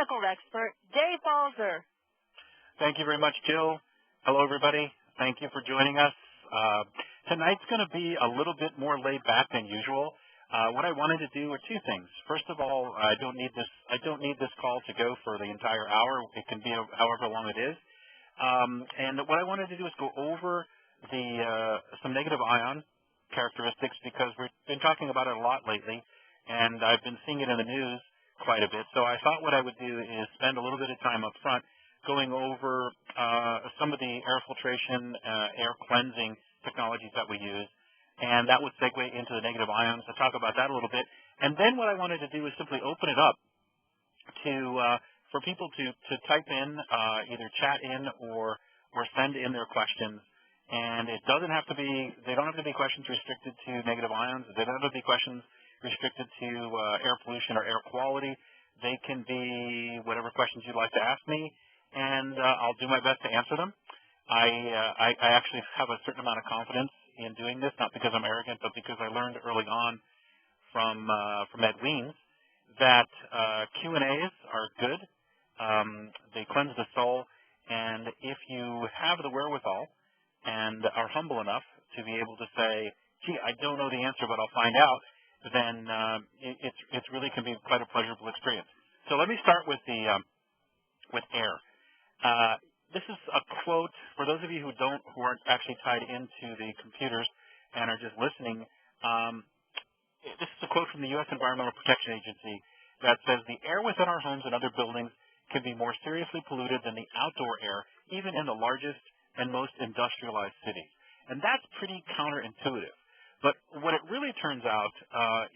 medical expert, Dave Balzer. Thank you very much, Jill. Hello, everybody. Thank you for joining us. Tonight's going to be a little bit more laid back than usual. What I wanted to do are two things. First of all, I don't need this call to go for the entire hour. It can be however long it is. And what I wanted to do is go over some negative ion characteristics, because we've been talking about it a lot lately, and I've been seeing it in the news quite a bit. So I thought what I would do is spend a little bit of time up front going over some of the air filtration, air cleansing technologies that we use, and that would segue into the negative ions. I'll talk about that a little bit. And then what I wanted to do is simply open it up for people to type in, either chat in or send in their questions. And they don't have to be questions restricted to negative ions. They don't have to be questions restricted to air pollution or air quality. They can be whatever questions you'd like to ask me, and I'll do my best to answer them. I actually have a certain amount of confidence in doing this, not because I'm arrogant, but because I learned early on from Ed Weens that Q&As are good. They cleanse the soul, and if you have the wherewithal and are humble enough to be able to say, gee, I don't know the answer, but I'll find out, then it really can be quite a pleasurable experience. So let me start with air. This is a quote for those of you who aren't actually tied into the computers and are just listening. This is a quote from the U.S. Environmental Protection Agency that says, "The air within our homes and other buildings can be more seriously polluted than the outdoor air, even in the largest and most industrialized cities." And that's pretty counterintuitive. But what it really turns out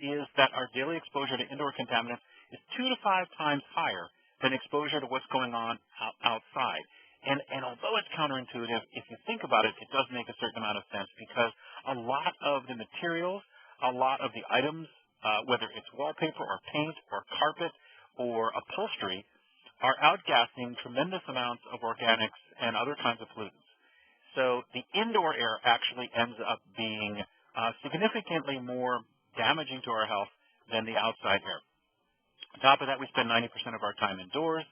is that our daily exposure to indoor contaminants is 2 to 5 times higher than exposure to what's going on outside. And although it's counterintuitive, if you think about it, it does make a certain amount of sense, because a lot of the materials, a lot of the items, whether it's wallpaper or paint or carpet or upholstery, are outgassing tremendous amounts of organics and other kinds of pollutants. So the indoor air actually ends up being significantly more damaging to our health than the outside air. On top of that, we spend 90% of our time indoors.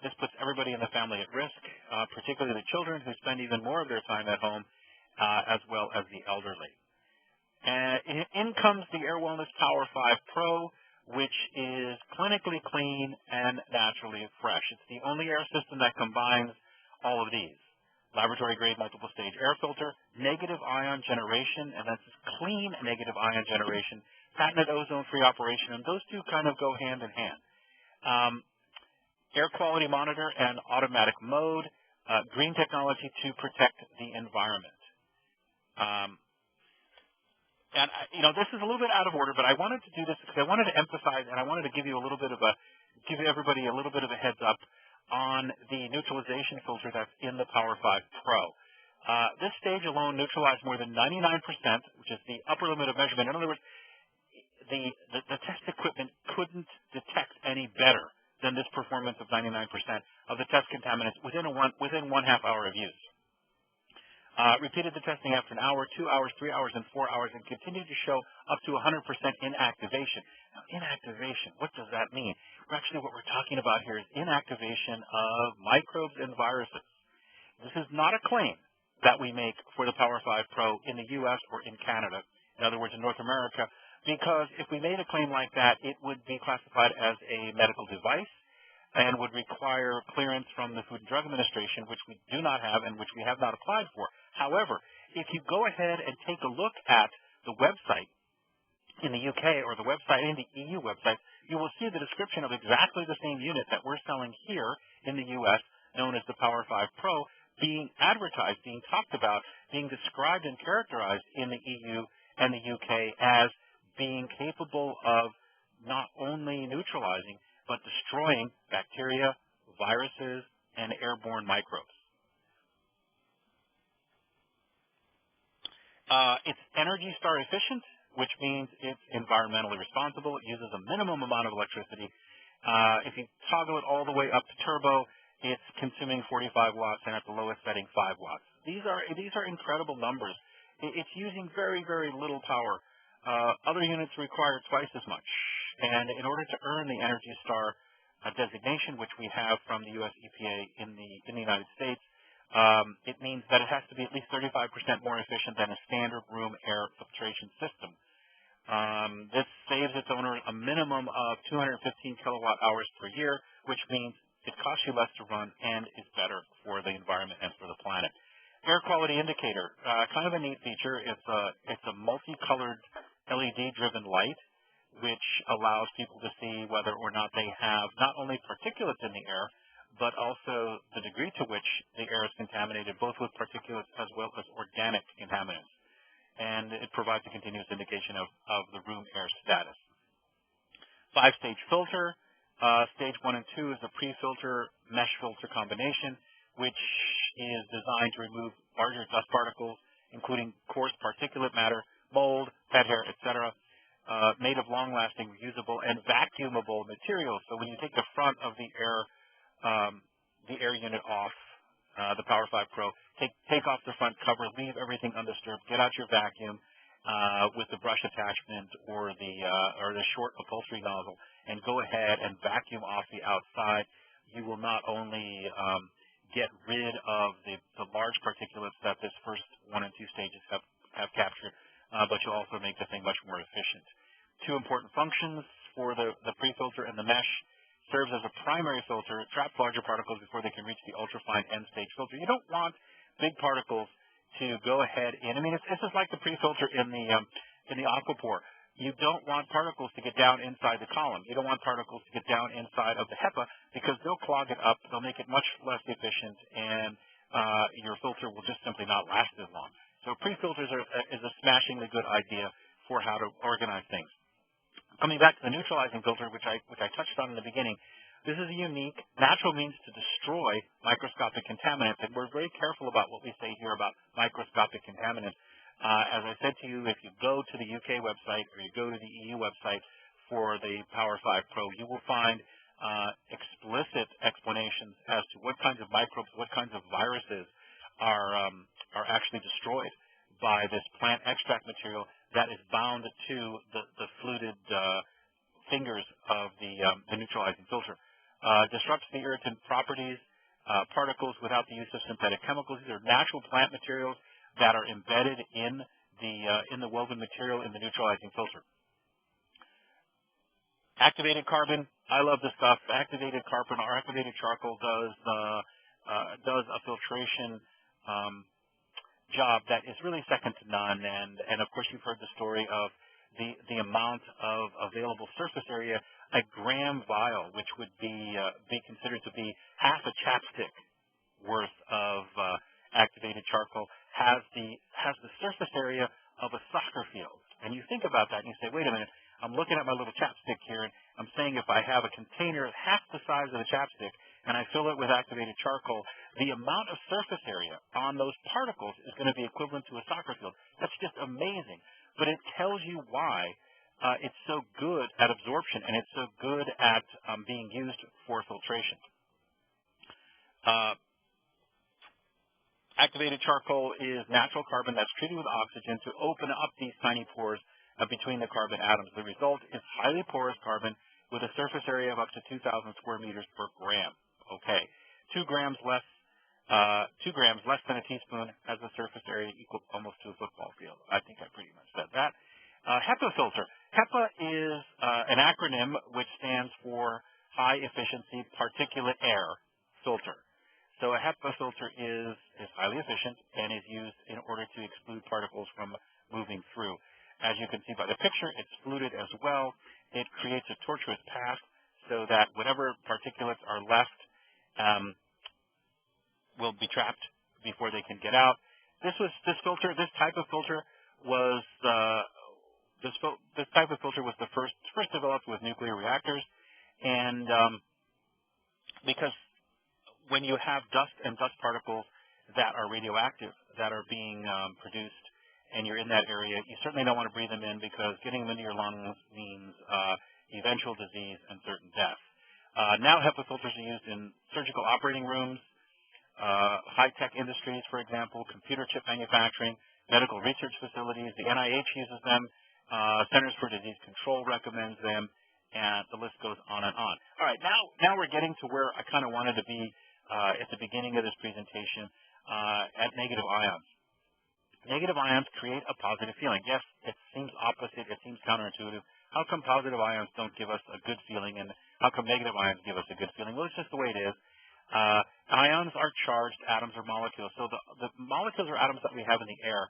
This puts everybody in the family at risk, particularly the children, who spend even more of their time at home, as well as the elderly. In comes the Air Wellness Power5 Pro, which is clinically clean and naturally fresh. It's the only air system that combines all of these: laboratory-grade multiple-stage air filter, negative ion generation, and that's clean negative ion generation, patented ozone-free operation, and those two kind of go hand in hand. Air quality monitor and automatic mode, green technology to protect the environment. This is a little bit out of order, but I wanted to do this because I wanted to emphasize, and I wanted to give you give everybody a little bit of a heads up on the neutralization filter that's in the Power5 Pro. This stage alone neutralized more than 99%, which is the upper limit of measurement. In other words, the test equipment couldn't detect any better than this performance of 99% of the test contaminants within 1/2 hour of use. Repeated the testing after an hour, 2 hours, 3 hours, and 4 hours, and continued to show up to 100% inactivation. Now, inactivation, what does that mean? Well, actually, what we're talking about here is inactivation of microbes and viruses. This is not a claim that we make for the Power5 Pro in the U.S. or in Canada, in other words, in North America, because if we made a claim like that, it would be classified as a medical device and would require clearance from the Food and Drug Administration, which we do not have and which we have not applied for. However, if you go ahead and take a look at the website in the UK or the website in the EU website, you will see the description of exactly the same unit that we're selling here in the U.S., known as the Power5 Pro, being advertised, being talked about, being described and characterized in the EU and the UK as being capable of not only neutralizing, but destroying bacteria, viruses, and airborne microbes. It's Energy Star efficient, which means it's environmentally responsible. It uses a minimum amount of electricity. If you toggle it all the way up to turbo, it's consuming 45 watts, and at the lowest setting, 5 watts. These are incredible numbers. It's using very, very little power. Other units require twice as much. And in order to earn the Energy Star designation, which we have from the U.S. EPA in the United States, it means that it has to be at least 35% more efficient than a standard room air filtration system. This saves its owner a minimum of 215 kilowatt hours per year, which means it costs you less to run and is better for the environment and for the planet. Air quality indicator, kind of a neat feature. It's a multicolored LED-driven light, which allows people to see whether or not they have not only particulates in the air, but also the degree to which the air is contaminated, both with particulates as well as organic contaminants. And it provides a continuous indication of the room air status. 5-stage filter. Stage 1 and 2 is a pre-filter mesh filter combination, which is designed to remove larger dust particles, including coarse particulate matter, mold, pet hair, etc., made of long-lasting, reusable, and vacuumable materials. So when you take the front of the air unit off, the Power5 Pro, take off the front cover, leave everything undisturbed, get out your vacuum with the brush attachment or the short upholstery nozzle, and go ahead and vacuum off the outside. You will not only get rid of the large particulates that this first 1 and 2 stages have captured, but you'll also make the thing much more efficient. 2 important functions for the pre-filter and the mesh. Serves as a primary filter. It traps larger particles before they can reach the ultrafine end-stage filter. You don't want big particles to go ahead in. I mean, this is like the pre-filter in the aquapore. You don't want particles to get down inside the column. You don't want particles to get down inside of the HEPA because they'll clog it up. They'll make it much less efficient, and your filter will just simply not last as long. So pre-filters is a smashingly good idea for how to organize things. Coming back to the neutralizing filter, which I touched on in the beginning, this is a unique, natural means to destroy microscopic contaminants, and we're very careful about what we say here about microscopic contaminants. As I said to you, if you go to the UK website or you go to the EU website for the Power5 Pro, you will find explicit explanations as to what kinds of microbes, what kinds of viruses are actually destroyed by this plant extract material that is bound to the fluted fingers of the neutralizing filter. Disrupts the irritant properties, particles without the use of synthetic chemicals. These are natural plant materials that are embedded in the woven material in the neutralizing filter. Activated carbon, I love this stuff. Activated carbon or activated charcoal does a filtration job that is really second to none, and of course you've heard the story of the amount of available surface area. A gram vial, which would be considered to be half a chapstick worth of activated charcoal, has the surface area of a soccer field. And you think about that and you say, wait a minute, I'm looking at my little chapstick here, and I'm saying if I have a container half the size of the chapstick and I fill it with activated charcoal, the amount of surface area on those particles is going to be equivalent to a soccer field. That's just amazing. But it tells you why it's so good at absorption and it's so good at being used for filtration. Activated charcoal is natural carbon that's treated with oxygen to open up these tiny pores between the carbon atoms. The result is highly porous carbon with a surface area of up to 2,000 square meters per gram. Okay, 2 grams less than a teaspoon has a surface area equal almost to a football field. I think I pretty much said that. HEPA filter. HEPA is an acronym which stands for High Efficiency Particulate Air Filter. So a HEPA filter is highly efficient and is used in order to exclude particles from moving through. As you can see by the picture, it's fluted as well. It creates a tortuous path so that whatever particulates are left will be trapped before they can get out. This type of filter was the first developed with nuclear reactors, and because when you have dust and dust particles that are radioactive that are being produced and you're in that area, you certainly don't want to breathe them in because getting them into your lungs means eventual disease and certain death. Now HEPA filters are used in surgical operating rooms, high-tech industries, for example, computer chip manufacturing, medical research facilities. The NIH uses them. Centers for Disease Control recommends them. and the list goes on and on. All right, now we're getting to where I kind of wanted to be at the beginning of this presentation, at negative ions. Negative ions create a positive feeling. Yes, it seems opposite, it seems counterintuitive. How come positive ions don't give us a good feeling, and how come negative ions give us a good feeling? Well, it's just the way it is. Ions are charged atoms or molecules. So the molecules or atoms that we have in the air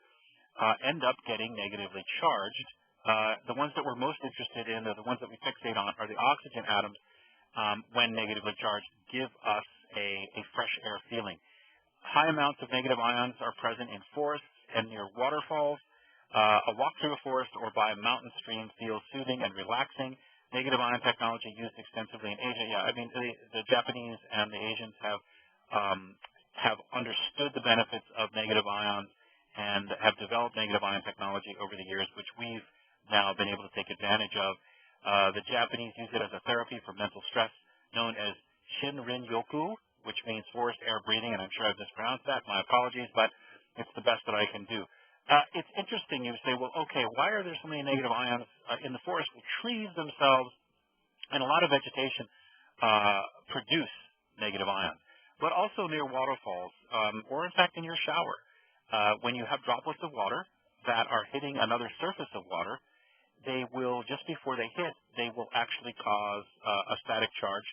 end up getting negatively charged. The ones that we're most interested in, or the ones that we fixate on, are the oxygen atoms. When negatively charged, give us a fresh air feeling. High amounts of negative ions are present in forests and near waterfalls. A walk through a forest or by a mountain stream feels soothing and relaxing. Negative ion technology used extensively in Asia. Yeah, I mean, the Japanese and the Asians have understood the benefits of negative ions and have developed negative ion technology over the years, which we've now been able to take advantage of. The Japanese use it as a therapy for mental stress, known as Shinrin-yoku, which means forest air breathing, and I'm sure I've mispronounced that. My apologies, but it's the best that I can do. It's interesting. You say, well, okay, why are there so many negative ions in the forest? Well, trees themselves and a lot of vegetation produce negative ions, but also near waterfalls or, in fact, in your shower. When you have droplets of water that are hitting another surface of water, they will, just before they hit, they will actually cause a static charge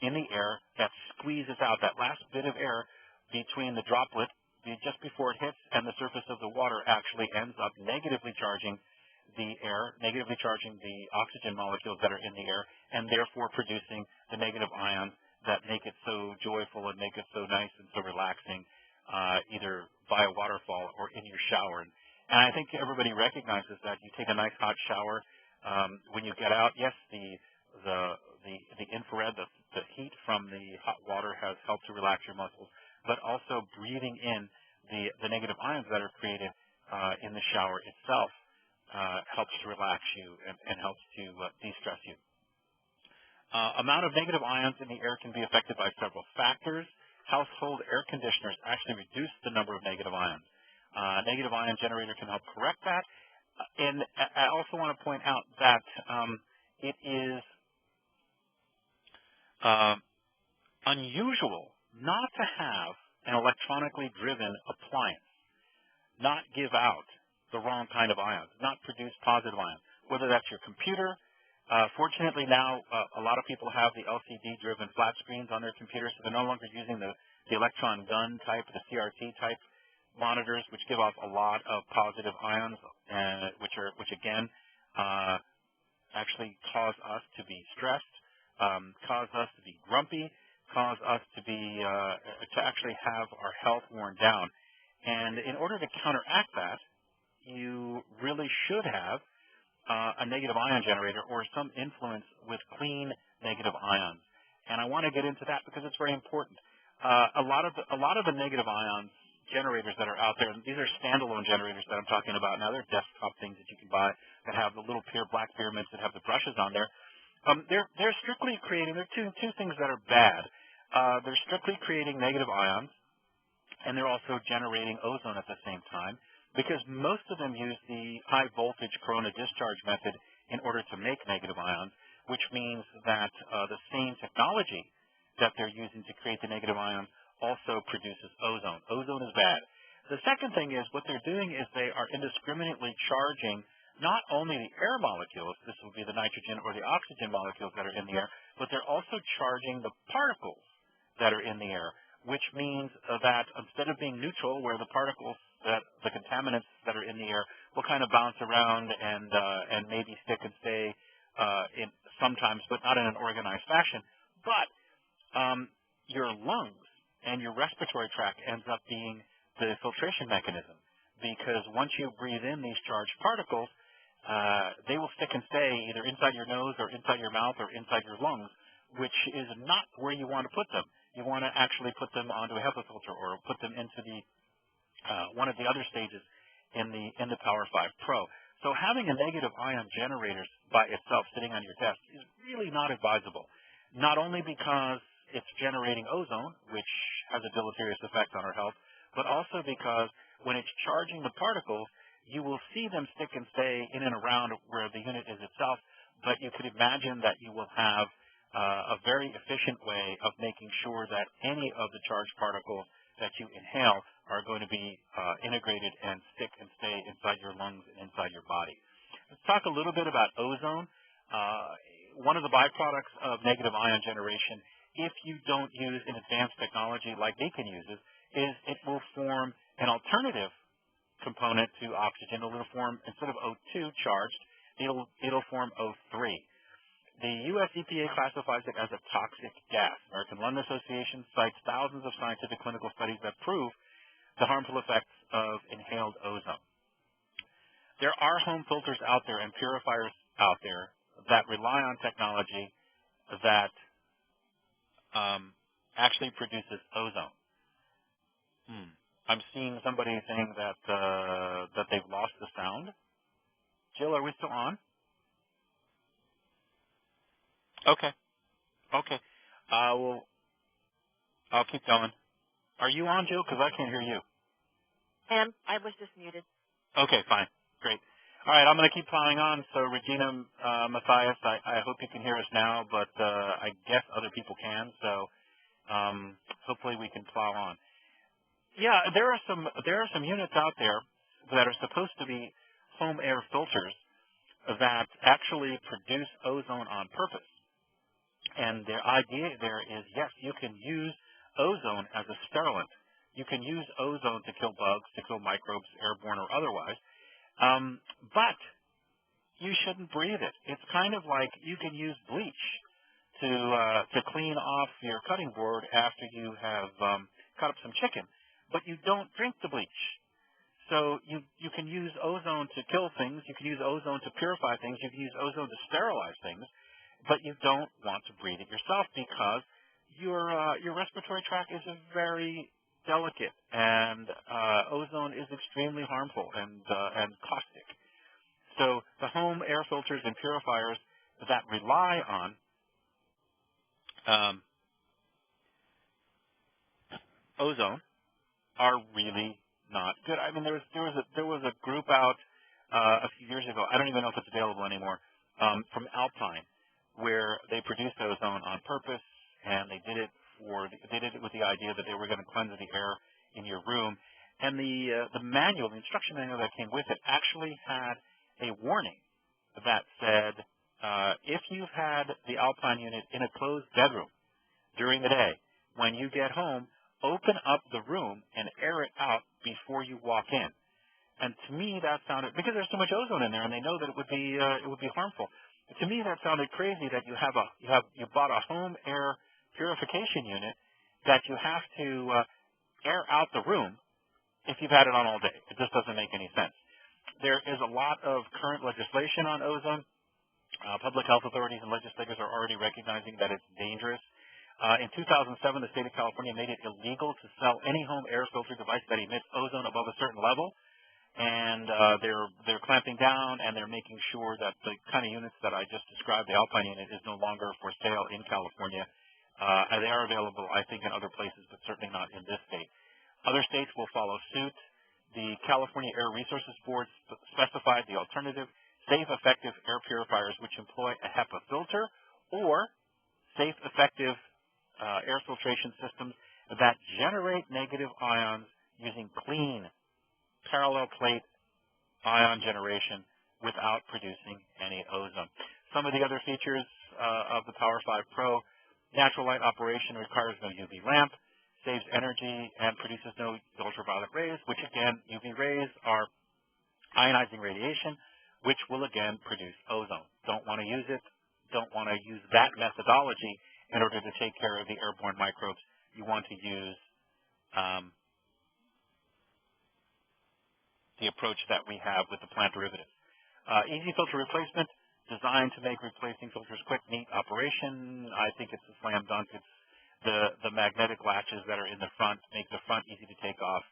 in the air that squeezes out that last bit of air between the droplet just before it hits and the surface of the water actually ends up negatively charging the air, negatively charging the oxygen molecules that are in the air, and therefore producing the negative ions that make it so joyful and make it so nice and so relaxing, either by a waterfall or in your shower. And I think everybody recognizes that. You take a nice hot shower when you get out. Yes, the infrared, the heat from the hot water has helped to relax your muscles, but also breathing in the negative ions that are created in the shower itself helps to relax you and helps to de-stress you. Amount of negative ions in the air can be affected by several factors. Household air conditioners actually reduce the number of negative ions. Negative ion generator can help correct that. And I also want to point out that it is unusual not to have an electronically driven appliance not give out the wrong kind of ions, not produce positive ions, whether that's your computer. Fortunately now, a lot of people have the LCD-driven flat screens on their computers, so they're no longer using the electron gun type, the CRT type monitors, which give off a lot of positive ions, which again actually cause us to be stressed, cause us to be grumpy, cause us to actually have our health worn down. And in order to counteract that, you really should have a negative ion generator or some influence with clean negative ions. And I want to get into that because it's very important. A lot of the negative ions generators that are out there, and these are standalone generators that I'm talking about now. They're desktop things that you can buy that have the little black pyramids that have the brushes on there. They're strictly creating, there are two things that are bad. They're strictly creating negative ions, and they're also generating ozone at the same time, because most of them use the high voltage corona discharge method in order to make negative ions, which means that the same technology that they're using to create the negative ions also produces ozone. Ozone is bad. The second thing is what they're doing is they are indiscriminately charging not only the air molecules, this will be the nitrogen or the oxygen molecules that are in the air, but they're also charging the particles that are in the air, which means that instead of being neutral, where the particles, the contaminants that are in the air will kind of bounce around and maybe stick and stay in sometimes, but not in an organized fashion, but your lungs and your respiratory tract ends up being the filtration mechanism, because once you breathe in these charged particles, they will stick and stay either inside your nose or inside your mouth or inside your lungs, which is not where you want to put them. You want to actually put them onto a HEPA filter or put them into the one of the other stages in the Power5 Pro. So having a negative ion generator by itself sitting on your desk is really not advisable, not only because it's generating ozone, which has a deleterious effect on our health, but also because when it's charging the particles, you will see them stick and stay in and around where the unit is itself, but you could imagine that you will have a very efficient way of making sure that any of the charged particles that you inhale are going to be integrated and stick and stay inside your lungs and inside your body. Let's talk a little bit about ozone. One of the byproducts of negative ion generation, if you don't use an advanced technology like Beacon uses, is it will form an alternative component to oxygen. It'll form, instead of O2 charged, it'll form O3. The U.S. EPA classifies it as a toxic gas. American Lung Association cites thousands of scientific clinical studies that prove the harmful effects of inhaled ozone. There are home filters out there and purifiers out there that rely on technology that actually produces ozone. I'm seeing somebody saying that that they've lost the sound. Jill, are we still on? Okay. Okay. I'll keep going. Are you on, Jill? Because I can't hear you. I was just muted. Okay, fine. Great. All right, I'm going to keep plowing on. So, Regina Matthias, I hope you can hear us now, but I guess other people can. So, hopefully we can plow on. Yeah, there are some units out there that are supposed to be home air filters that actually produce ozone on purpose. And their idea there is, yes, you can use ozone as a sterilant. You can use ozone to kill bugs, to kill microbes, airborne or otherwise, but you shouldn't breathe it. It's kind of like you can use bleach to clean off your cutting board after you have cut up some chicken, but you don't drink the bleach. So you can use ozone to kill things, you can use ozone to purify things, you can use ozone to sterilize things, but you don't want to breathe it yourself because your respiratory tract is very delicate, and ozone is extremely harmful and caustic. So the home air filters and purifiers that rely on ozone are really not good. I mean, there was a group out a few years ago. I don't even know if it's available anymore. From Alpine, where they produced ozone on purpose, and they did it with the idea that they were going to cleanse the air in your room. And the manual, the instruction manual that came with it, actually had a warning that said, if you've had the Alpine unit in a closed bedroom during the day, when you get home, open up the room and air it out before you walk in. And to me, that sounded, because there's so much ozone in there, and they know that it would be harmful. To me, that sounded crazy that you bought a home air purification unit that you have to air out the room if you've had it on all day. It just doesn't make any sense. There is a lot of current legislation on ozone. Public health authorities and legislators are already recognizing that it's dangerous. In 2007, the state of California made it illegal to sell any home air filter device that emits ozone above a certain level. And they're clamping down, and they're making sure that the kind of units that I just described, the Alpine unit, is no longer for sale in California. And they are available, I think, in other places, but certainly not in this state. Other states will follow suit. The California Air Resources Board specified the alternative, safe, effective air purifiers which employ a HEPA filter, or safe, effective air filtration systems that generate negative ions using clean parallel plate ion generation without producing any ozone. Some of the other features of the Power5 Pro: natural light operation requires no UV lamp, saves energy, and produces no ultraviolet rays, which again, UV rays are ionizing radiation, which will again produce ozone. Don't want to use it, don't want to use that methodology in order to take care of the airborne microbes. You want to use the approach that we have with the plant derivatives. Easy filter replacement, designed to make replacing filters quick, neat operation. I think it's a slam dunk. It's the magnetic latches that are in the front make the front easy to take off,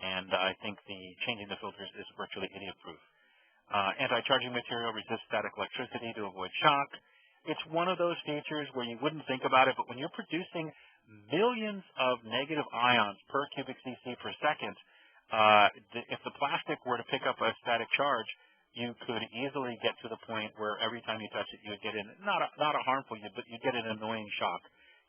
and I think the changing the filters is virtually idiot-proof. Anti-charging material resists static electricity to avoid shock. It's one of those features where you wouldn't think about it, but when you're producing millions of negative ions per cubic cc per second, if the plastic were to pick up a static charge, you could easily get to the point where every time you touch it, you would get not a harmful, but you get an annoying shock,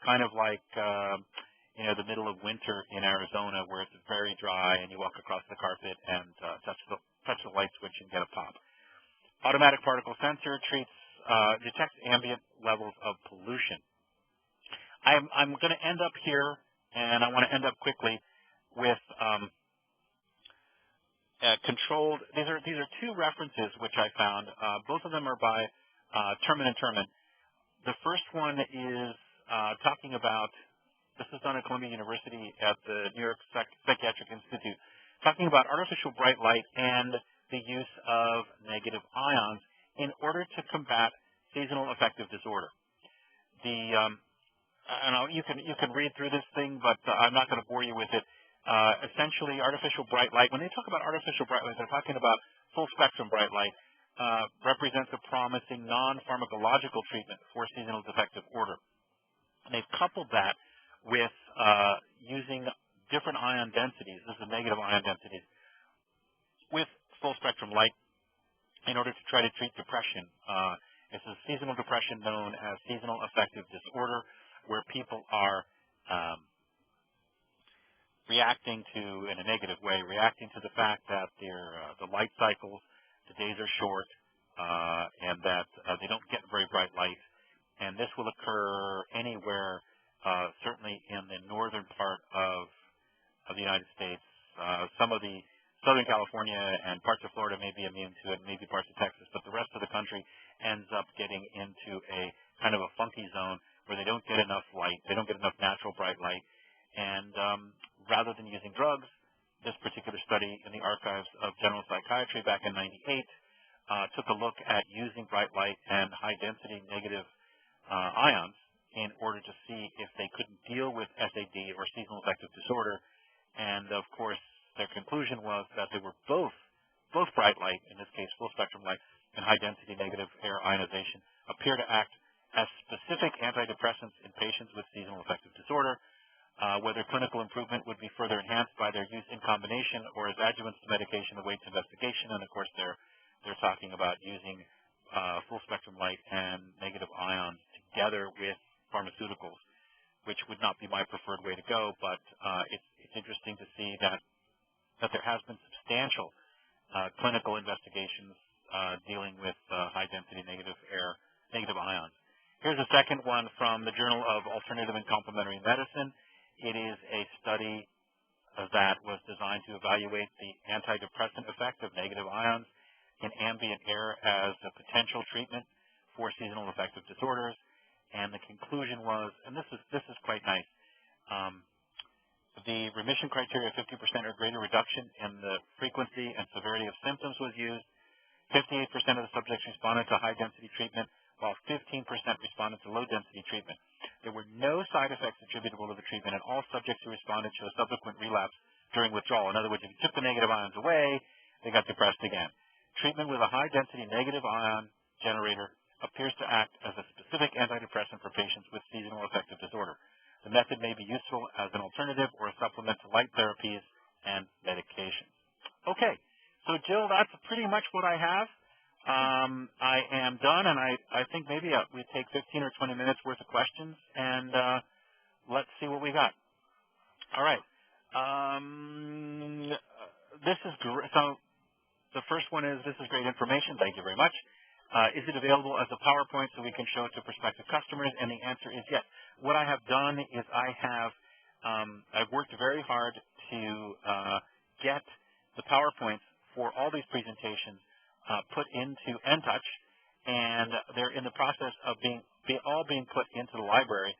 kind of like the middle of winter in Arizona where it's very dry and you walk across the carpet and touch the light switch and get a pop. Automatic particle sensor detects ambient levels of pollution. I'm going to end up here, and I want to end up quickly with controlled. These are two references which I found. Both of them are by Terman and Terman. The first one is talking about. This is done at Columbia University at the New York Psychiatric Institute, talking about artificial bright light and the use of negative ions in order to combat seasonal affective disorder. You can read through this thing, but I'm not going to bore you with it. Essentially, artificial bright light, when they talk about artificial bright light, they're talking about full spectrum bright light, represents a promising non-pharmacological treatment for seasonal affective disorder. And they've coupled that with using different ion densities, this is negative ion densities, with full spectrum light in order to try to treat depression. This is seasonal depression known as seasonal affective disorder, where people are reacting to, in a negative way, reacting to the fact that the light cycles, the days are short, and that they don't get very bright light. And this will occur anywhere, certainly in the northern part of the United States. Some of the Southern California and parts of Florida may be immune to it, maybe parts of Texas, but the rest of the country ends up getting into a kind of a funky zone where they don't get enough light, they don't get enough natural bright light, and rather than using drugs, this particular study in the archives of general psychiatry back in '98 took a look at using bright light and high-density negative ions in order to see if they couldn't deal with SAD or seasonal affective disorder, and of course their conclusion was that they were both bright light, in this case full spectrum light, and high-density negative air ionization appear to act as specific antidepressants in patients with seasonal affective disorder. Whether clinical improvement would be further enhanced by their use in combination or as adjuvants to medication awaits investigation. And of course, they're talking about using full spectrum light and negative ions together with pharmaceuticals, which would not be my preferred way to go. But it's interesting to see that there has been substantial clinical investigations dealing with high density negative ions. Here's a second one from the Journal of Alternative and Complementary Medicine. It is a study that was designed to evaluate the antidepressant effect of negative ions in ambient air as a potential treatment for seasonal affective disorders. And the conclusion was, and this is quite nice, the remission criteria of 50% or greater reduction in the frequency and severity of symptoms was used. 58% of the subjects responded to high-density treatment, while 15% responded to low-density treatment. There were no side effects attributable to the treatment, and all subjects who responded showed subsequent relapse during withdrawal. In other words, if you took the negative ions away, they got depressed again. Treatment with a high-density negative ion generator appears to act as a specific antidepressant for patients with seasonal affective disorder. The method may be useful as an alternative or a supplement to light therapies and medications. Okay, so Jill, that's pretty much what I have. I am done, and I think maybe we take 15 or 20 minutes worth of questions, and let's see what we got. All right. This is great. So the first one is, this is great information. Thank you very much. Is it available as a PowerPoint so we can show it to prospective customers? And the answer is yes. What I have done is I've worked very hard to get the PowerPoints for all these presentations put into NTouch, and they're in the process of all being put into the library,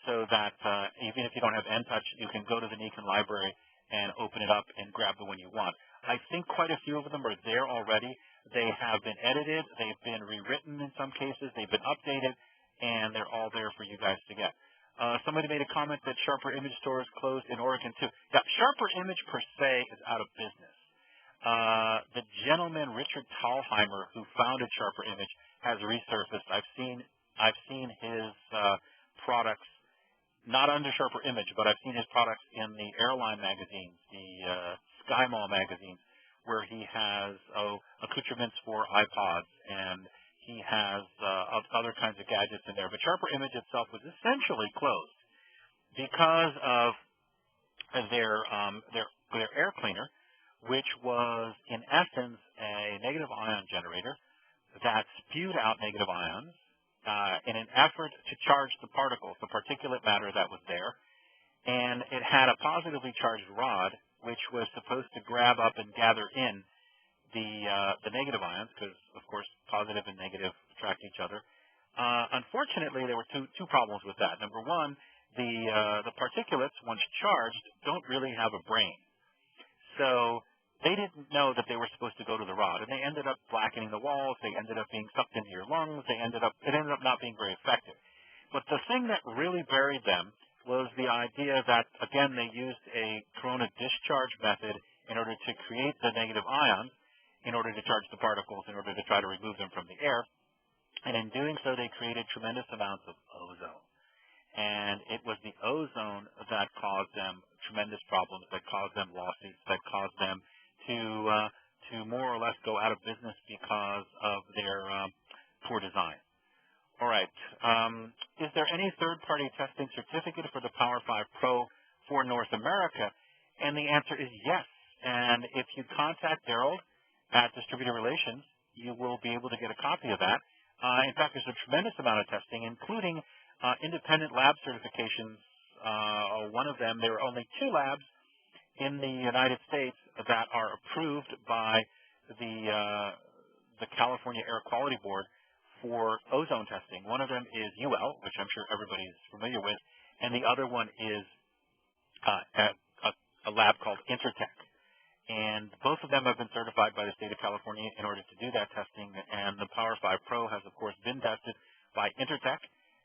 so that even if you don't have NTouch, you can go to the Nikon library and open it up and grab the one you want. I think quite a few of them are there already. They have been edited, they've been rewritten in some cases, they've been updated, and they're all there for you guys to get. Somebody made a comment that Sharper Image Store is closed in Oregon too. Yeah, Sharper Image per se is out of business. The gentleman, Richard Thalheimer, who founded Sharper Image, has resurfaced. I've seen his products, not under Sharper Image, but I've seen his products in the airline magazines, the Sky Mall magazines, where he has accoutrements for iPods, and he has other kinds of gadgets in there. But Sharper Image itself was essentially closed because of their air cleaner, which was in essence a negative ion generator that spewed out negative ions in an effort to charge the particles, the particulate matter that was there. And it had a positively charged rod, which was supposed to grab up and gather in the negative ions, because of course positive and negative attract each other. Unfortunately, there were two problems with that. Number one, the particulates, once charged, don't really have a brain. So they didn't know that they were supposed to go to the rod, and they ended up blackening the walls. They ended up being sucked into your lungs. It ended up not being very effective. But the thing that really buried them was the idea that, again, they used a corona discharge method in order to create the negative ions, in order to charge the particles, in order to try to remove them from the air. And in doing so, they created tremendous amounts of ozone. And it was the ozone that caused them tremendous problems, that caused them lawsuits, that caused them to more or less go out of business because of their poor design. All right. Is there any third-party testing certificate for the Power5 Pro for North America? And the answer is yes. And if you contact Daryl at Distributor Relations, you will be able to get a copy of that. In fact, there's a tremendous amount of testing, including independent lab certifications. One of them, there are only 2 labs in the United States that are approved by the California Air Quality Board for ozone testing. One of them is UL, which I'm sure everybody is familiar with, and the other one is a lab called Intertech. And both of them have been certified by the state of California in order to do that testing, and the Power5 Pro has, of course, been tested by Intertech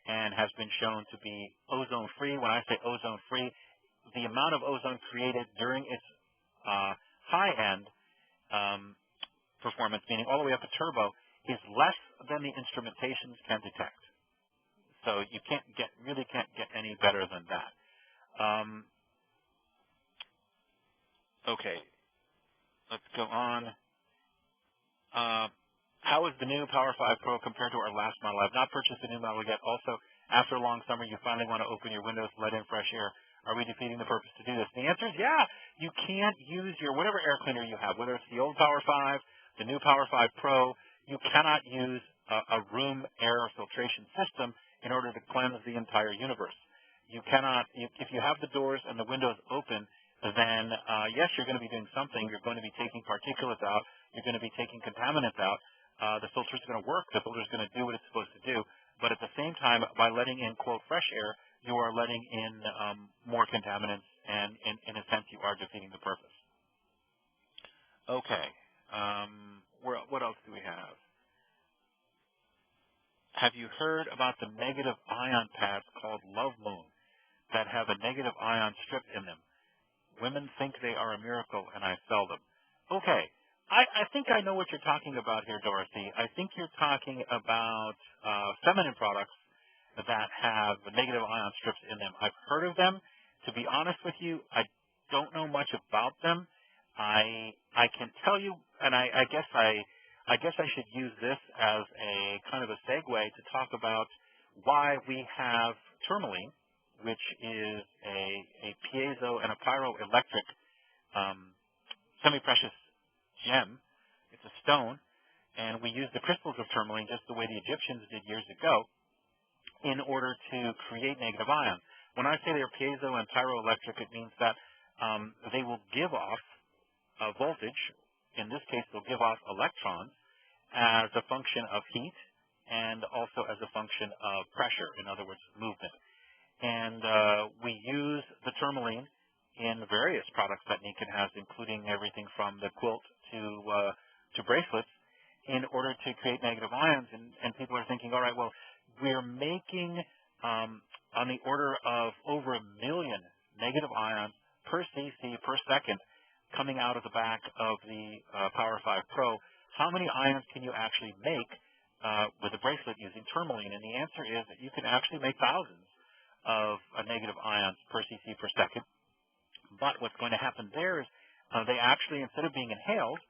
and has been shown to be ozone-free. When I say ozone-free, the amount of ozone created during its high-end performance, meaning all the way up to turbo, is less than the instrumentations can detect. So you really can't get any better than that. Okay, let's go on. How is the new Power5 Pro compared to our last model? I've not purchased the new model yet. Also, after a long summer, you finally want to open your windows, let in fresh air. Are we defeating the purpose to do this? The answer is yeah. You can't use your whatever air cleaner you have, whether it's the old Power5, the new Power5 Pro. You cannot use a room air filtration system in order to cleanse the entire universe. You cannot, if you have the doors and the windows open, then yes, you're going to be doing something. You're going to be taking particulates out. You're going to be taking contaminants out. The filter is going to work. The filter is going to do what it's supposed to do. But at the same time, by letting in, quote, fresh air, you are letting in more contaminants, and in a sense, you are defeating the purpose. Okay. What else do we have? Have you heard about the negative ion pads called Love Moon that have a negative ion strip in them? Women think they are a miracle, and I sell them. Okay. I think I know what you're talking about here, Dorothy. I think you're talking about feminine products that have negative ion strips in them. I've heard of them. To be honest with you, I don't know much about them. I can tell you, and I guess I should use this as a kind of a segue to talk about why we have tourmaline, which is a piezo and a pyroelectric semi-precious gem. It's a stone, and we use the crystals of tourmaline just the way the Egyptians did years ago in order to create negative ions. When I say they're piezo and pyroelectric, it means that they will give off voltage. In this case, they'll give off electrons as a function of heat and also as a function of pressure, in other words, movement. And we use the tourmaline in various products that Nikon has, including everything from the quilt to bracelets, in order to create negative ions. And people are thinking, all right, well, we're making on the order of over 1 million negative ions per cc per second coming out of the back of the Power5 Pro. How many ions can you actually make with a bracelet using tourmaline? And the answer is that you can actually make thousands of negative ions per cc per second. But what's going to happen there is they actually, instead of being inhaled,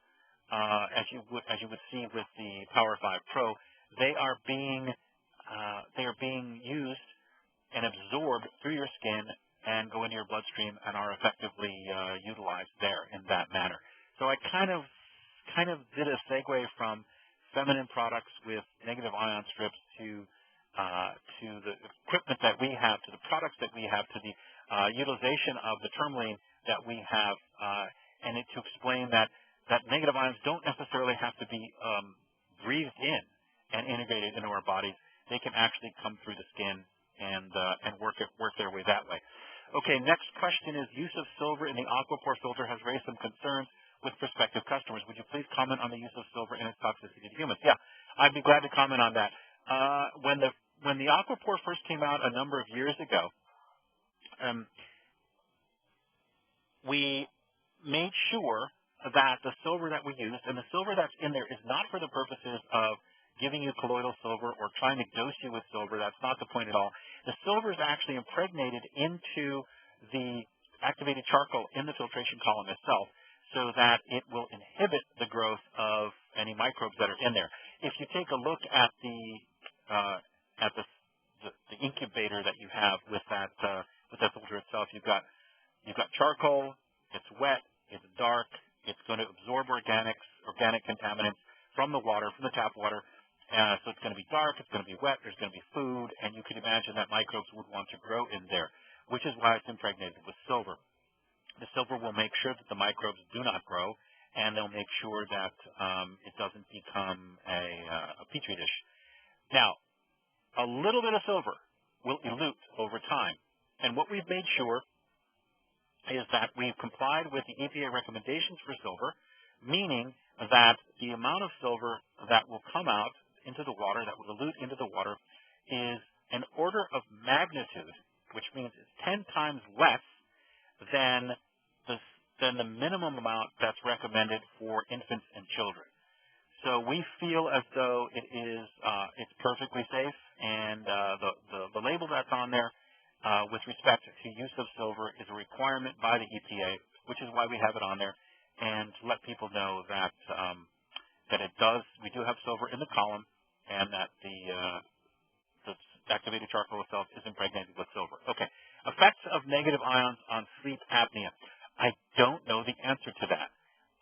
as you would see with the Power5 Pro, they are being used and absorbed through your skin and go into your bloodstream and are effectively utilized there in that manner. So I kind of did a segue from feminine products with negative ion strips to the equipment that we have, to the products that we have, to the utilization of the tourmaline that we have, and to explain that negative ions don't necessarily have to be breathed in and integrated into our bodies. They can actually come through the skin and work their way that way. Okay, next question is, use of silver in the Aquapore filter has raised some concerns with prospective customers. Would you please comment on the use of silver and its toxicity to humans? Yeah, I'd be glad to comment on that. When the Aquapore first came out a number of years ago, we made sure that the silver that we used, and the silver that's in there is not for the purposes of giving you colloidal silver or trying to dose you with silver. That's not the point at all. The silver is actually impregnated into the activated charcoal in the filtration column itself so that it will inhibit the growth of any microbes that are in there. If you take a look at the incubator that you have with that filter itself, you've got charcoal. It's wet. It's dark. It's going to absorb organic contaminants from the water, from the tap water. So it's going to be dark, it's going to be wet, there's going to be food, and you can imagine that microbes would want to grow in there, which is why it's impregnated with silver. The silver will make sure that the microbes do not grow, and they'll make sure that it doesn't become a petri dish. Now, a little bit of silver will elute over time, and what we've made sure is that we've complied with the EPA recommendations for silver, meaning that the amount of silver that will come out into the water, that will elute into the water, is an order of magnitude, which means it's 10 times less than the minimum amount that's recommended for infants and children. So we feel as though it's perfectly safe, and the label that's on there with respect to use of silver is a requirement by the EPA, which is why we have it on there, and to let people know that we do have silver in the column, and that the activated charcoal itself is impregnated with silver. Okay, effects of negative ions on sleep apnea. I don't know the answer to that.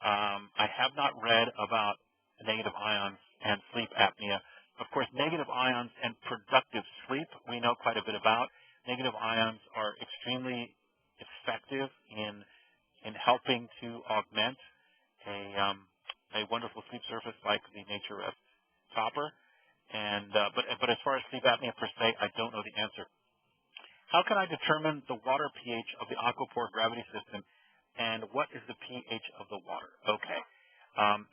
I have not read about negative ions and sleep apnea. Of course, negative ions and productive sleep we know quite a bit about. Negative ions are extremely effective in helping to augment a wonderful sleep surface like the Nature Rest topper. But as far as sleep apnea per se, I don't know the answer. How can I determine the water pH of the Aquapore gravity system, and what is the pH of the water? Okay.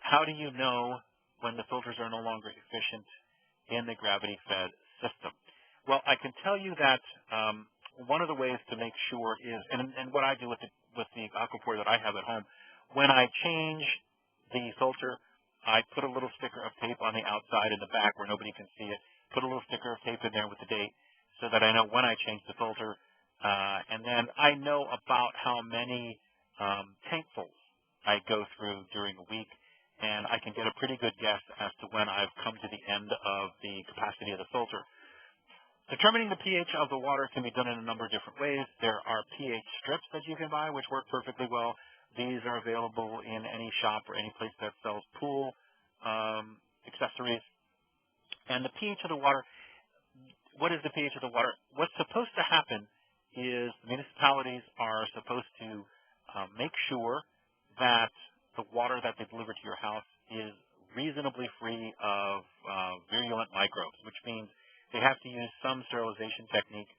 How do you know when the filters are no longer efficient in the gravity-fed system? Well, I can tell you that one of the ways to make sure is, and what I do with the Aquapore that I have at home, when I change the filter, I put a little sticker of tape on the outside in the back where nobody can see it, put a little sticker of tape in there with the date so that I know when I change the filter, and then I know about how many tankfuls I go through during a week, and I can get a pretty good guess as to when I've come to the end of the capacity of the filter. Determining the pH of the water can be done in a number of different ways. There are pH strips that you can buy, which work perfectly well. These are available in any shop or any place that sells pool accessories. And the pH of the water, what is the pH of the water? What's supposed to happen is municipalities are supposed to make sure that the water that they deliver to your house is reasonably free of virulent microbes, which means they have to use some sterilization technique.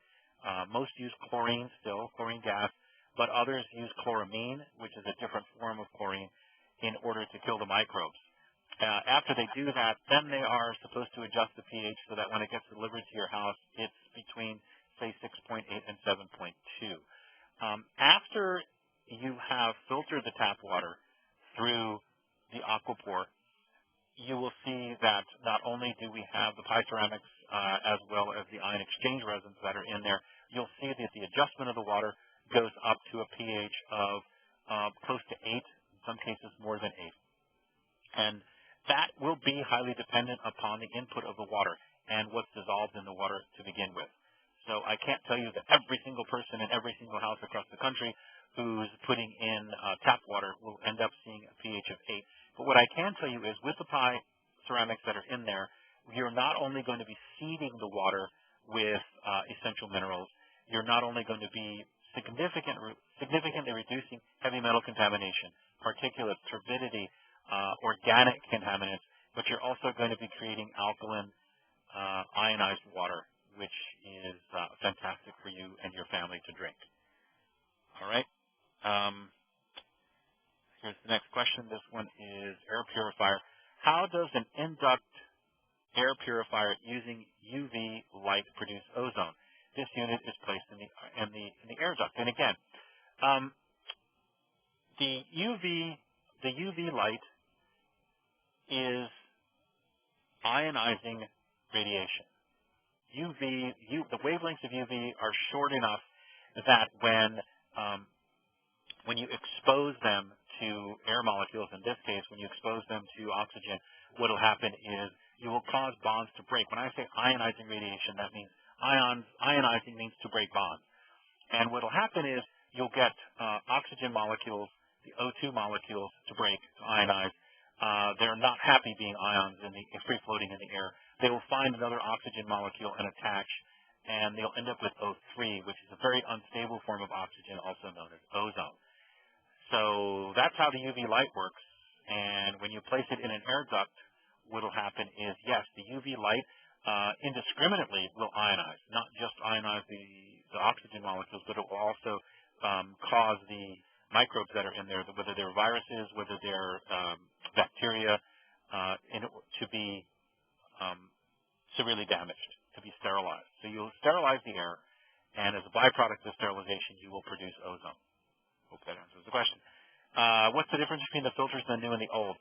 Most use chlorine still, chlorine gas, but others use chloramine, which is a different form of chlorine, in order to kill the microbes. After they do that, then they are supposed to adjust the pH so that when it gets delivered to your house, it's between, say, 6.8 and 7.2. After you have filtered the tap water through the Aquapore, you will see that not only do we have the ceramics as well as the ion exchange resins that are in there, you'll see that the adjustment of the water goes up to a pH of close to 8, in some cases more than 8. on the input of the water and what's dissolved in the water to begin with. So I can't tell you that every single person in every single house across the country who's putting in tap water will end up seeing a pH of 8. But what I can tell you is with the Pi ceramics that are in there, you're not only going to be seeding the water with essential minerals, you're not only going to be significantly reducing heavy metal contamination, particulates, turbidity, organic contaminants, but you're also going to be creating alkaline ionized water, which is fantastic for you and your family to drink. All right. Here's the next question. This one is air purifier. How does an induct air purifier using UV light produce ozone? This unit is placed in the air duct. And again, the UV light is ionizing radiation. The wavelengths of UV are short enough that when you expose them to air molecules, in this case, when you expose them to oxygen, what will happen is you will cause bonds to break. When I say ionizing radiation, that means ionizing means to break bonds. And what will happen is you'll get oxygen molecules, the O2 molecules, to break, to ionize. They're not happy being ions free floating in the air. They will find another oxygen molecule and attach, and they'll end up with O3, which is a very unstable form of oxygen, also known as ozone. So that's how the UV light works. And when you place it in an air duct, what will happen is, yes, the UV light indiscriminately will ionize, not just ionize the oxygen molecules, but it will also cause the microbes that are in there, whether they're viruses, whether they're bacteria, to be severely damaged, to be sterilized. So you'll sterilize the air, and as a byproduct of sterilization, you will produce ozone. Hope that answers the question. What's the difference between the filters, the new and the old?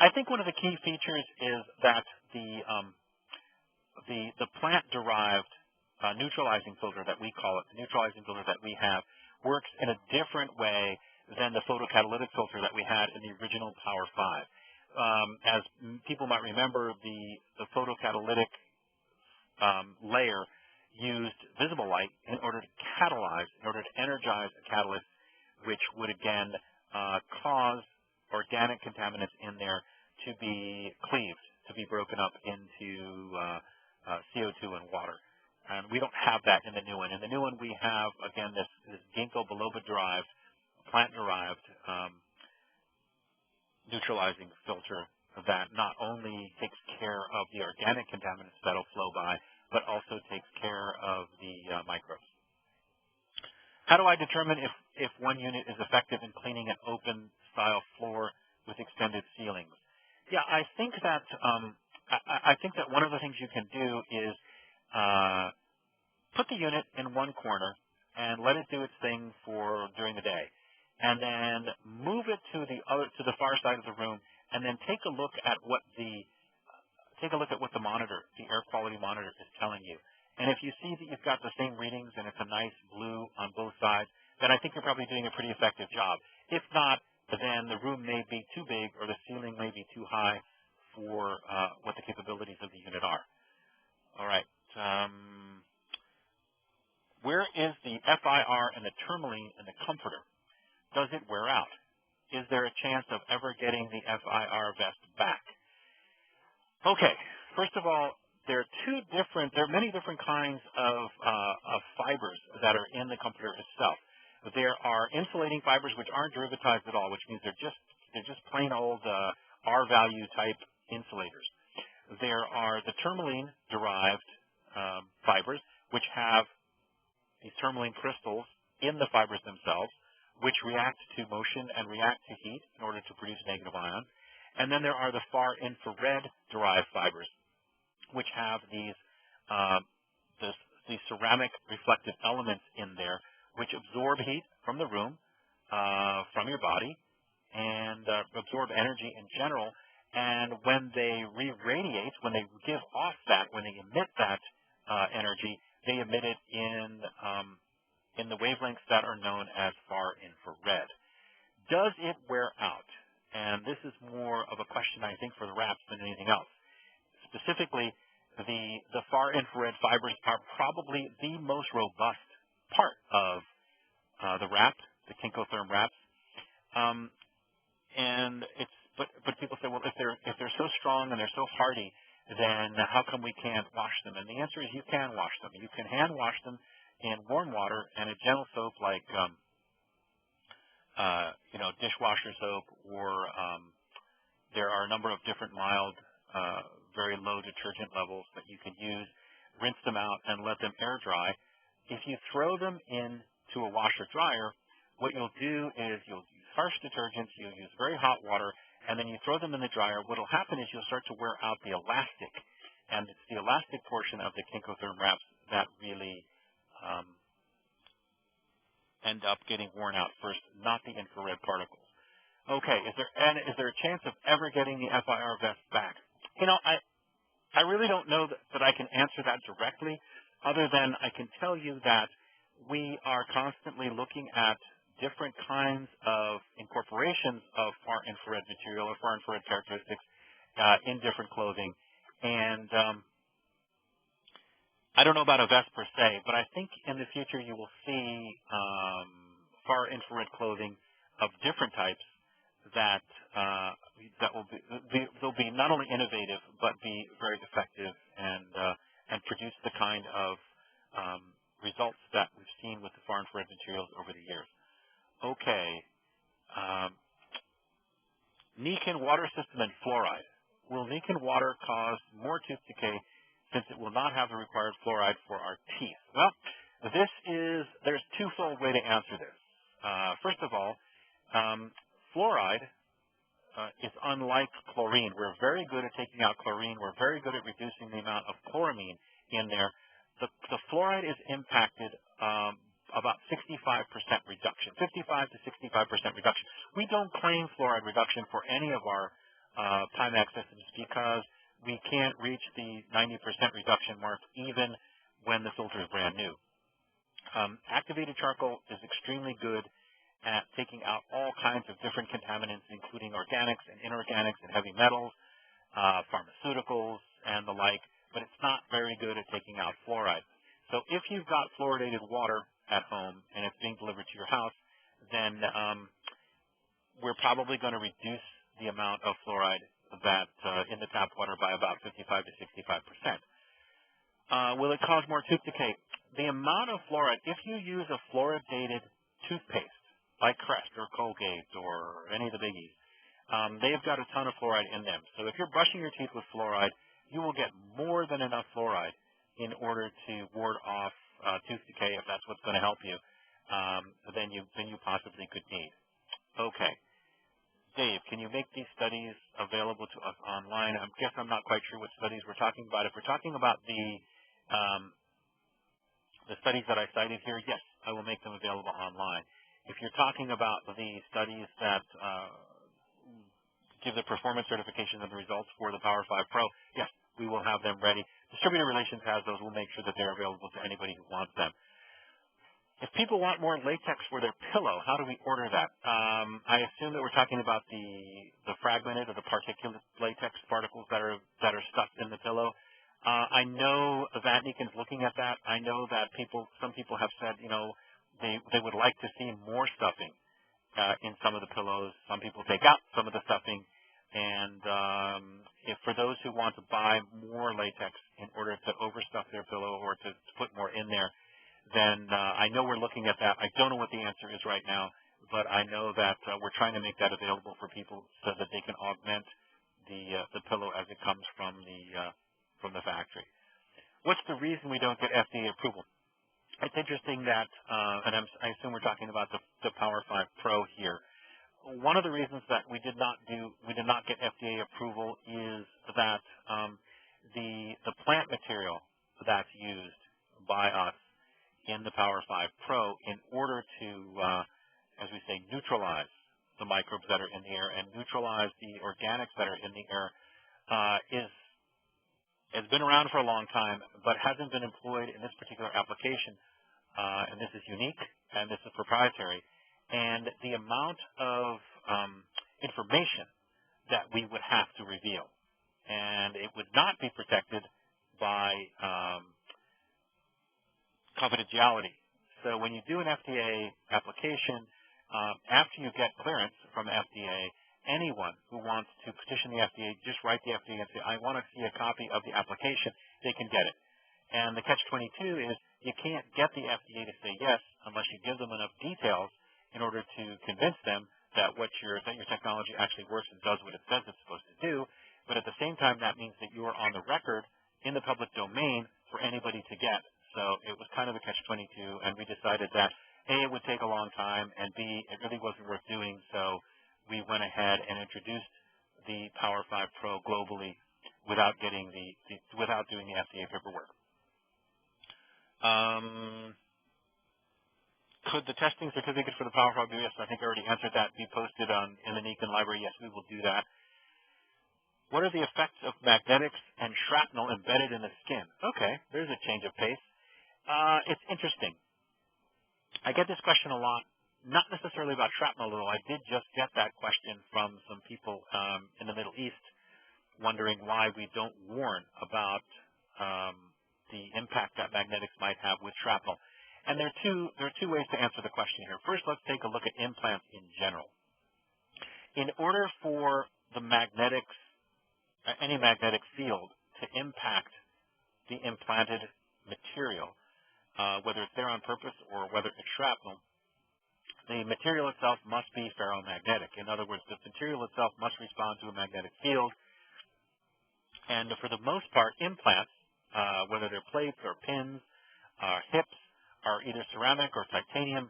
I think one of the key features is that the plant-derived neutralizing filter that we call it, the neutralizing filter that we have, works in a different way than the photocatalytic filter that we had in the original Power5. As people might remember, the photocatalytic layer used visible light in order to catalyze, in order to energize a catalyst, which would again cause organic contaminants in there to be cleaved, to be broken up into CO2 and water. And we don't have that in the new one. In the new one, we have, again, this ginkgo biloba-derived, plant-derived neutralizing filter that not only takes care of the organic contaminants that will flow by, but also takes care of the microbes. How do I determine if one unit is effective in cleaning an open-style floor with extended ceilings? Yeah, I think that one of the things you can do is put the unit in one corner and let it do its thing during the day, and then move it to the far side of the room, and then take a look at what the monitor, the air quality monitor, is telling you. And if you see that you've got the same readings and it's a nice blue on both sides, then I think you're probably doing a pretty effective job. If not, then the room may be too big or the ceiling may be too high for what the capabilities of the unit are. All right. Where is the FIR and the tourmaline and the comforter? Does it wear out? Is there a chance of ever getting the FIR vest back? Okay. First of all, there are many different kinds of fibers that are in the comforter itself. There are insulating fibers which aren't derivatized at all, which means they're just plain old R value type insulators. There are the tourmaline-derived fibers, which have these tourmaline crystals in the fibers themselves, which react to motion and react to heat in order to produce negative ions. And then there are the far infrared-derived fibers, which have these ceramic reflective elements in there, which absorb heat from the room, from your body, and absorb energy in general. And when they re-radiate, when they give off that, when they emit that energy, they emit it in the wavelengths that are known as far infrared. Does it wear out? And this is more of a question, I think, for the wraps than anything else. specifically, the far infrared fibers are probably the most robust part of the wrap, the Kinkotherm wraps. And but people say, well, if they're so strong and they're so hardy, then how come we can't wash them? And the answer is you can wash them. You can hand wash them in warm water and a gentle soap like dishwasher soap, or there are a number of different mild, very low detergent levels that you can use. Rinse them out and let them air dry. If you throw them into a washer dryer, what you'll do is you'll use harsh detergents, you'll use very hot water, and then you throw them in the dryer. What will happen is you'll start to wear out the elastic, and it's the elastic portion of the Kinkotherm wraps that really end up getting worn out first, not the infrared particles. Okay, is there a chance of ever getting the FIR vest back? I really don't know that I can answer that directly, other than I can tell you that we are constantly looking at different kinds of incorporations of far infrared material or far infrared characteristics in different clothing. And I don't know about a vest per se, but I think in the future you will see far infrared clothing of different types that they'll be not only innovative but be very effective and produce the kind of results that we've seen with the far infrared materials over the years. Okay. Nikin water system and fluoride. Will Nikin water cause more tooth decay since it will not have the required fluoride for our teeth? Well, there's twofold way to answer this. First of all, fluoride is unlike chlorine. We're very good at taking out chlorine. We're very good at reducing the amount of chloramine in there. The fluoride is impacted about 65% reduction, 55 to 65% reduction. We don't claim fluoride reduction for any of our Timex systems because we can't reach the 90% reduction mark even when the filter is brand new. Activated charcoal is extremely good at taking out all kinds of different contaminants, including organics and inorganics and heavy metals, pharmaceuticals, and the like, but it's not very good at taking out fluoride. So if you've got fluoridated water at home and it's being delivered to your house, then we're probably going to reduce the amount of fluoride that in the tap water by about 55 to 65%. Will it cause more tooth decay? The amount of fluoride, if you use a fluoridated toothpaste, like Crest or Colgate or any of the biggies, they've got a ton of fluoride in them. So if you're brushing your teeth with fluoride, you will get more than enough fluoride in order to ward off tooth decay, if that's what's going to help you, than you possibly could need. Okay. Dave, can you make these studies available to us online? I guess I'm not quite sure what studies we're talking about. If we're talking about the studies that I cited here, yes, I will make them available online. If you're talking about the studies that give the performance certification and the results for the Power5 Pro, yes, we will have them ready. Distributor Relations has those. We'll make sure that they're available to anybody who wants them. If people want more latex for their pillow, how do we order that? I assume that we're talking about the fragmented or the particulate latex particles that are stuffed in the pillow. I know Van Deken's looking at that. I know that some people have said, they would like to see more stuffing in some of the pillows. Some people take out some of the stuffing. And if for those who want to buy more latex in order to overstuff their pillow or to put more in there, then I know we're looking at that. I don't know what the answer is right now, but I know that we're trying to make that available for people so that they can augment the pillow as it comes from the factory. What's the reason we don't get FDA approval? It's interesting that, and I assume we're talking about the Power5 Pro here. One of the reasons that we did not get FDA approval is that the plant material that's used by us in the Power5 Pro, in order to, as we say, neutralize the microbes that are in the air and neutralize the organics that are in the air, has been around for a long time, but hasn't been employed in this particular application. And this is unique, and this is proprietary. And the amount of information that we would have to reveal and it would not be protected by confidentiality. So when you do an FDA application, after you get clearance from FDA, anyone who wants to petition the FDA, just write the FDA and say, I want to see a copy of the application, they can get it. And the catch-22 is you can't get the FDA to say yes unless you give them enough details in order to convince them that that your technology actually works and does what it says it's supposed to do. But at the same time, that means that you are on the record in the public domain for anybody to get. So it was kind of a catch-22, and we decided that A, it would take a long time, and B, it really wasn't worth doing. So we went ahead and introduced the Power5 Pro globally without getting without doing the FDA paperwork. Could the testing certificate for the Power5 Pro, yes, I think I already answered that, be posted in the Nikon library? Yes, we will do that. What are the effects of magnetics and shrapnel embedded in the skin? Okay, there's a change of pace. It's interesting. I get this question a lot, not necessarily about shrapnel, though. I did just get that question from some people in the Middle East wondering why we don't warn about the impact that magnetics might have with shrapnel. And there are two ways to answer the question here. First, let's take a look at implants in general. In order for the magnetics, any magnetic field to impact the implanted material, whether it's there on purpose or whether it's shrapnel, the material itself must be ferromagnetic. In other words, the material itself must respond to a magnetic field. And for the most part, implants, whether they're plates or pins, hips, are either ceramic or titanium,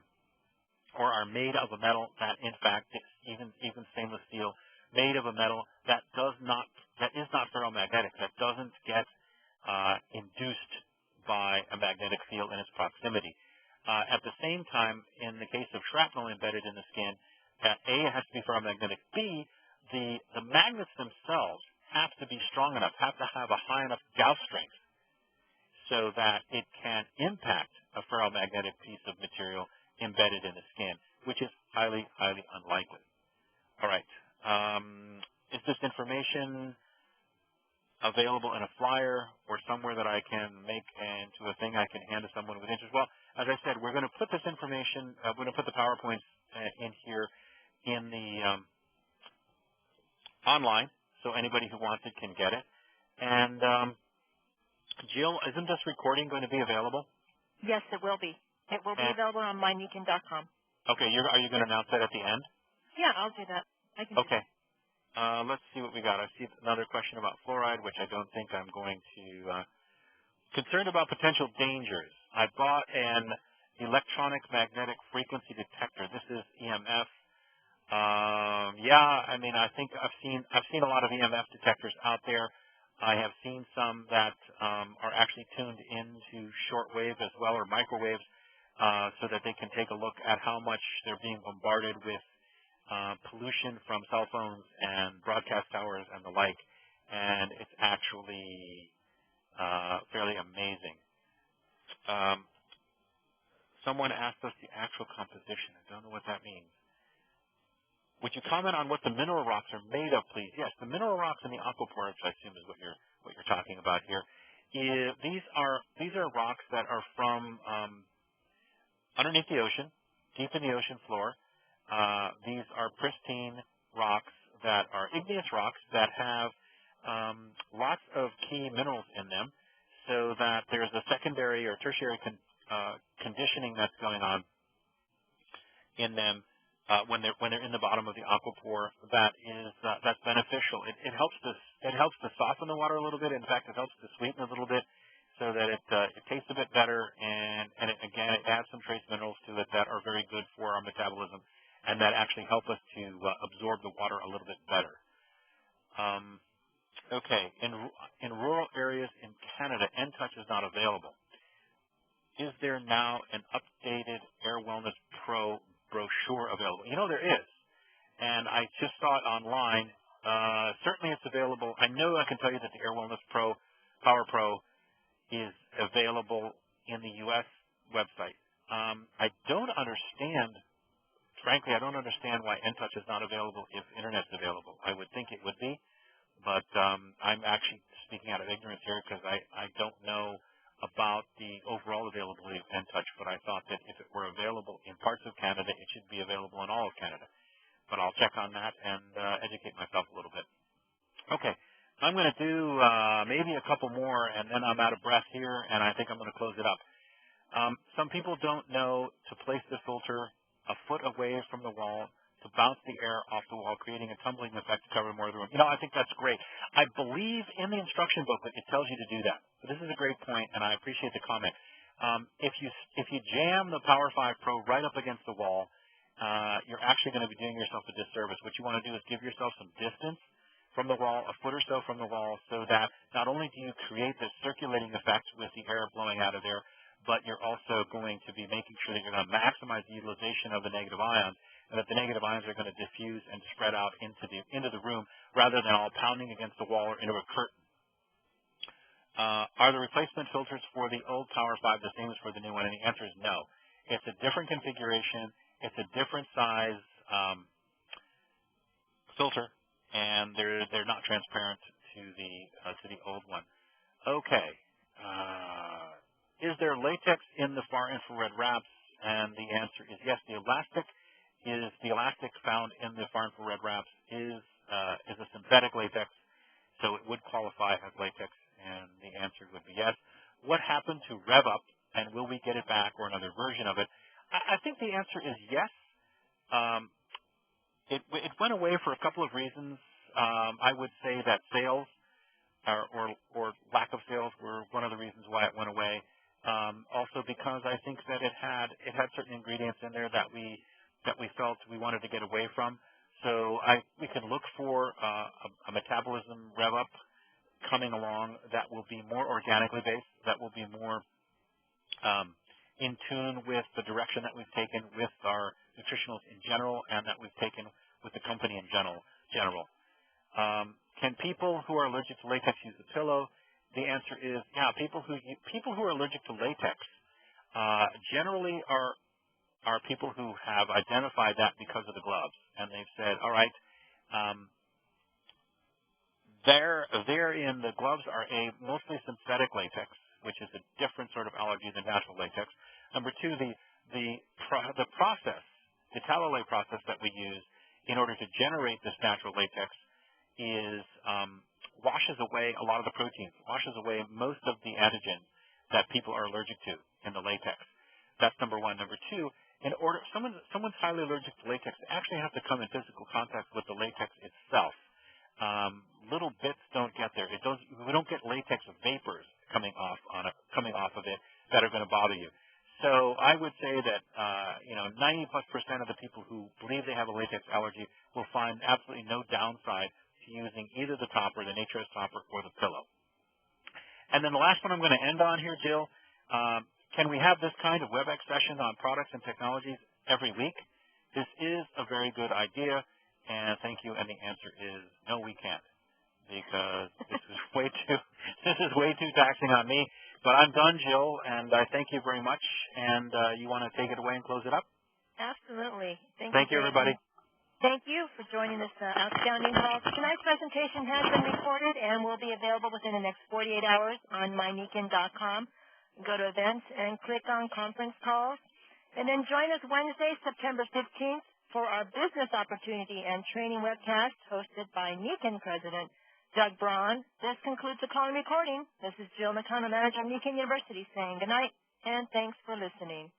or are made of a metal that, in fact, even stainless steel, made of a metal that is not ferromagnetic, that doesn't get induced by a magnetic field in its proximity. At the same time, in the case of shrapnel embedded in the skin, A, it has to be ferromagnetic. B, the magnets themselves have to be strong enough, have to have a high enough Gauss strength so that it can impact a ferromagnetic piece of material embedded in the skin, which is highly, highly unlikely. All right. Is this information available in a flyer or somewhere that I can make into a thing I can hand to someone with interest? Well, as I said, we're going to put this information, we're going to put the PowerPoints in here in the online, so anybody who wants it can get it. And Jill, isn't this recording going to be available? Yes, it will be. It will be available on mynikon.com. Okay, are you going to announce that at the end? Yeah, I'll do that. I can. Okay. Let's see what we got. I see another question about fluoride, which I don't think I'm going to. Concerned about potential dangers. I bought an electronic magnetic frequency detector. This is EMF. Yeah, I mean, I think I've seen a lot of EMF detectors out there. I have seen some that are actually tuned into shortwave as well, or microwaves, so that they can take a look at how much they're being bombarded with pollution from cell phones and broadcast towers and the like. And it's actually fairly amazing. Someone asked us the actual composition. I don't know what that means. Would you comment on what the mineral rocks are made of, please? Yes, the mineral rocks in the aquapore, which I assume is what you're talking about here. These are rocks that are from underneath the ocean, deep in the ocean floor. These are pristine rocks that are igneous rocks that have lots of key minerals in them, so that there's a secondary or tertiary conditioning that's going on in them. When they're in the bottom of the aquapore, that's beneficial. It helps to soften the water a little bit. In fact, it helps to sweeten it a little bit, so that it tastes a bit better. And again, it adds some trace minerals to it that are very good for our metabolism, and that actually help us to absorb the water a little bit better. Okay, in rural areas in Canada, N-Touch is not available. Is there now an updated Air Wellness Pro brochure available? You know, there is, and I just saw it online. Certainly it's available. I know I can tell you that the Air Wellness Pro, Power Pro, is available in the U.S. website. I don't understand, frankly, I don't understand why N-Touch is not available if Internet's available. I would think it would be, but I'm actually speaking out of ignorance here because I don't know about the overall availability of N-Touch, but I thought that if it were available in parts of Canada, it should be available in all of Canada. But I'll check on that and educate myself a little bit. Okay, I'm going to do maybe a couple more, and then I'm out of breath here, and I think I'm going to close it up. Some people don't know to place the filter a foot away from the wall to bounce the air off the wall, creating a tumbling effect to cover more of the room. I think that's great. I believe in the instruction booklet it tells you to do that. So this is a great point, and I appreciate the comment. If you jam the Power5 Pro right up against the wall, you're actually going to be doing yourself a disservice. What you want to do is give yourself some distance from the wall, a foot or so from the wall, so that not only do you create this circulating effect with the air blowing out of there, but you're also going to be making sure that you're going to maximize the utilization of the negative ions, and that the negative ions are going to diffuse and spread out into the room rather than all pounding against the wall or into a curtain. Are the replacement filters for the old Power5 the same as for the new one? And the answer is no. It's a different configuration. It's a different size filter, and they're not transparent to the old one. Okay. Is there latex in the far infrared wraps? And the answer is yes. The elastic found in the far infrared wraps is a synthetic latex, so it would qualify as latex, and the answer would be yes. What happened to Rev Up, and will we get it back or another version of it? I think the answer is yes. It went away for a couple of reasons. I would say that sales or lack of sales were one of the reasons why it went away. Also because I think that it had certain ingredients in there that we felt we wanted to get away from. So we can look for a metabolism rev up coming along that will be more organically based, that will be more in tune with the direction that we've taken with our nutritionals in general, and that we've taken with the company in general. Can people who are allergic to latex use the pillow? The answer is yeah. People who are allergic to latex generally are people who have identified that because of the gloves, and they've said, all right, therein the gloves are a mostly synthetic latex, which is a different sort of allergy than natural latex. Number two, the process, the tallow process that we use in order to generate this natural latex is washes away a lot of the proteins, washes away most of the antigens that people are allergic to in the latex. That's number one. Number two, someone's highly allergic to latex, they actually have to come in physical contact with the latex itself. Little bits don't get there. We don't get latex vapors coming off of it that are going to bother you. So I would say that 90+% of the people who believe they have a latex allergy will find absolutely no downside to using either the topper, the Natures topper, or the pillow. And then the last one I'm going to end on here, Jill. Can we have this kind of Webex session on products and technologies every week? This is a very good idea, and thank you. And the answer is no, we can't, because this is way too taxing on me. But I'm done, Jill, and I thank you very much. And you want to take it away and close it up? Absolutely. Thank you, everybody. Thank you for joining this outstanding call. Tonight's presentation has been recorded and will be available within the next 48 hours on mynikin.com. Go to events and click on conference calls. And then join us Wednesday, September 15th for our business opportunity and training webcast hosted by Nikin President Doug Braun. This concludes the call and recording. This is Jill McConnell, manager of Nikin University, saying good night and thanks for listening.